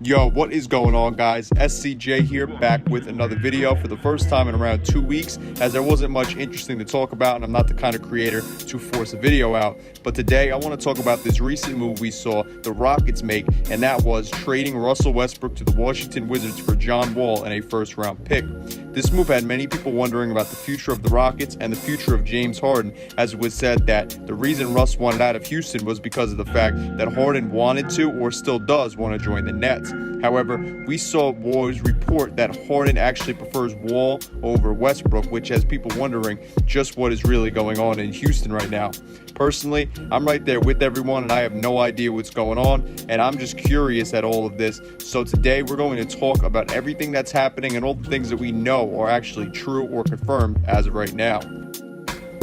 Yo, what is going on, guys? SCJ here, back with another video for the first time in around 2 weeks, as there wasn't much interesting to talk about and I'm not the kind of creator to force a video out. But today I want to talk about this recent move we saw the Rockets make, and that was trading Russell Westbrook to the Washington Wizards for John Wall and a first-round pick. This move had many people wondering about the future of the Rockets and the future of James Harden, as it was said that the reason Russ wanted out of Houston was because of the fact that Harden wanted to, or still does, want to join the Nets. However, we saw Woj report that Harden actually prefers Wall over Westbrook, which has people wondering just what is really going on in Houston right now. Personally, I'm right there with everyone and I have no idea what's going on, and I'm just curious at all of this. So today we're going to talk about everything that's happening and all the things that we know are actually true or confirmed as of right now.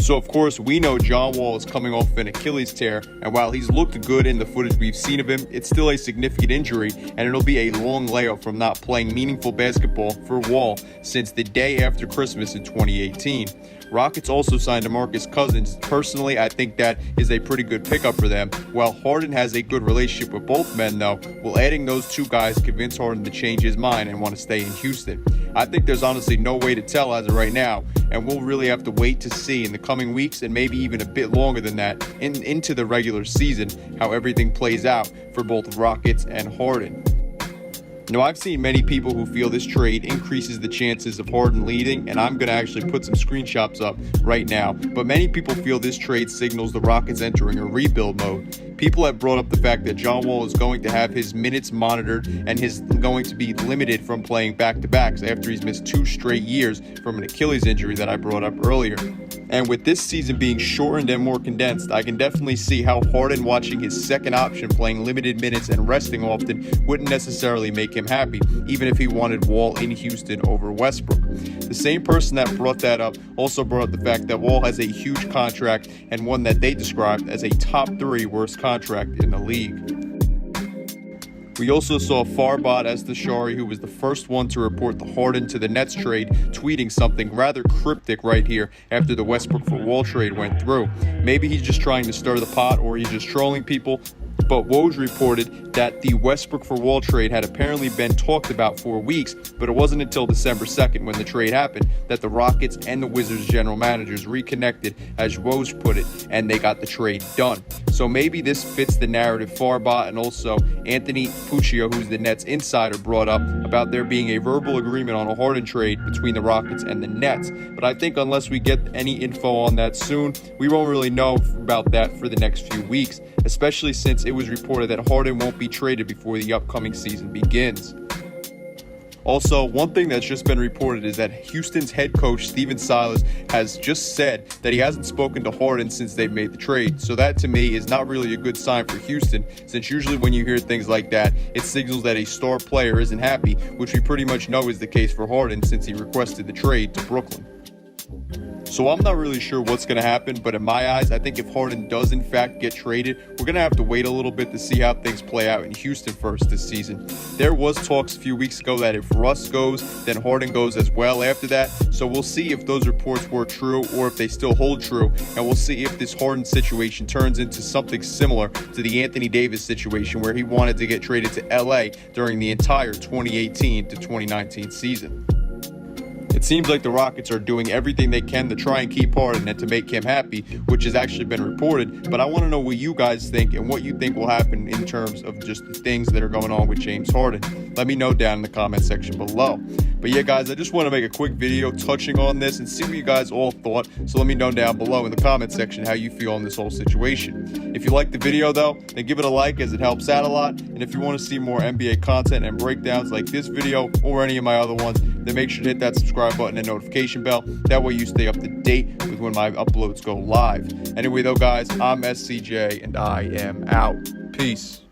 So, of course, we know John Wall is coming off an Achilles tear, and while he's looked good in the footage we've seen of him, it's still a significant injury, and it'll be a long layoff from not playing meaningful basketball for Wall since the day after Christmas in 2018. Rockets also signed DeMarcus Cousins. Personally, I think that is a pretty good pickup for them. While Harden has a good relationship with both men, though, will adding those two guys convince Harden to change his mind and want to stay in Houston? I think there's honestly no way to tell as of right now, and we'll really have to wait to see in the coming weeks and maybe even a bit longer than that into the regular season how everything plays out for both Rockets and Harden. Now, I've seen many people who feel this trade increases the chances of Harden leaving, and I'm going to actually put some screenshots up right now. But many people feel this trade signals the Rockets entering a rebuild mode. People have brought up the fact that John Wall is going to have his minutes monitored and is going to be limited from playing back-to-backs after he's missed 2 straight years from an Achilles injury that I brought up earlier. And with this season being shortened and more condensed, I can definitely see how Harden watching his second option playing limited minutes and resting often wouldn't necessarily make him happy, even if he wanted Wall in Houston over Westbrook. The same person that brought that up also brought up the fact that Wall has a huge contract and one that they described as a top 3 worst contract in the league. We also saw Farbod Estashari, who was the first one to report the Harden to the Nets trade, tweeting something rather cryptic right here after the Westbrook for Wall trade went through. Maybe he's just trying to stir the pot or he's just trolling people. But Woj reported that the Westbrook for Wall trade had apparently been talked about for weeks, but it wasn't until December 2nd when the trade happened that the Rockets and the Wizards general managers reconnected, as Woj put it, and they got the trade done. So maybe this fits the narrative Farbot and also Anthony Puccio, who's the Nets insider, brought up about there being a verbal agreement on a Harden trade between the Rockets and the Nets. But I think unless we get any info on that soon, we won't really know about that for the next few weeks, especially since it was reported that Harden won't be traded before the upcoming season begins. Also, one thing that's just been reported is that Houston's head coach, Stephen Silas, has just said that he hasn't spoken to Harden since they've made the trade. So that, to me, is not really a good sign for Houston, since usually when you hear things like that, it signals that a star player isn't happy, which we pretty much know is the case for Harden since he requested the trade to Brooklyn. So I'm not really sure what's going to happen, but in my eyes, I think if Harden does in fact get traded, we're going to have to wait a little bit to see how things play out in Houston first this season. There was talks a few weeks ago that if Russ goes, then Harden goes as well after that. So we'll see if those reports were true or if they still hold true, and we'll see if this Harden situation turns into something similar to the Anthony Davis situation where he wanted to get traded to LA during the entire 2018 to 2019 season. It seems like the Rockets are doing everything they can to try and keep Harden and to make him happy, which has actually been reported. But I want to know what you guys think and what you think will happen in terms of just the things that are going on with James Harden. Let me know down in the comment section below. But yeah, guys, I just want to make a quick video touching on this and see what you guys all thought. So let me know down below in the comment section how you feel on this whole situation. If you liked the video, though, then give it a like as it helps out a lot. And if you want to see more NBA content and breakdowns like this video or any of my other ones, then make sure to hit that subscribe button and notification bell. That way you stay up to date with when my uploads go live. Anyway, though, guys, I'm SCJ and I am out. Peace.